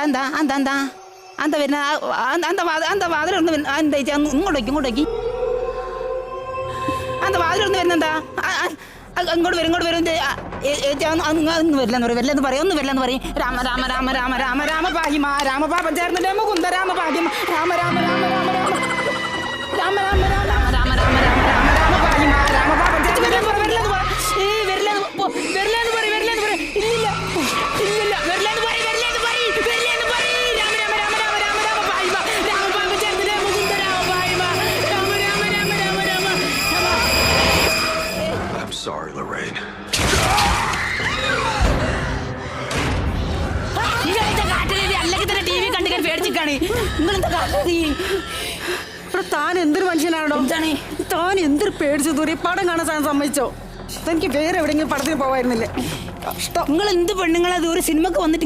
എന്താ എന്താ എന്താ എന്താ വരുന്ന എന്താ വാതിലൊന്ന് എന്താ ഇങ്ങോട്ടേക്ക് എന്താ വാതിലൊന്ന് വരുന്നെന്താ ഇങ്ങോട്ട് വരും വരില്ലെന്ന് പറയും രാമ രാമ രാമ രാമ രാമ രാമ പാഹിമ രാമപാപം ചേർന്നിട്ട് മുകുന്ദ രാമ പാഹിമ രാമ രാമ രാമ രാമ രാമ രാമ രാമ രാമ രാമ രാമ രാമ രാമ രാമ പാഹിമ രാമപാപം ചേർന്നിട്ട് വരില്ലെന്ന് പറയും ഇല്ലില്ല വരില്ലെന്ന് പറയും രാമ രാമ രാമ രാമ രാമ രാമ പാഹിമ രാമപാപം ചേർന്നിട്ട് Mukunda Rama പാഹിമ Rama Rama Rama Rama Rama I'm sorry, Lorraine. അല്ലെങ്കിൽ തന്നെ ടി വി കണ്ടിക്കാൻ പേടിച്ചിട്ടാണ് നിങ്ങളെന്താ കാട്ടി താൻ എന്തൊരു മനുഷ്യനാണോ താൻ എന്തൊരു പേടിച്ചു ദൂരെ പടം കാണാൻ സമ്മതിച്ചോ തനിക്ക് വേറെ എവിടെയെങ്കിലും പടത്തിന് പോവായിരുന്നില്ലേ നിങ്ങൾ എന്ത് പെണ്ണുങ്ങളത് ഒരു സിനിമക്ക് വന്നിട്ട്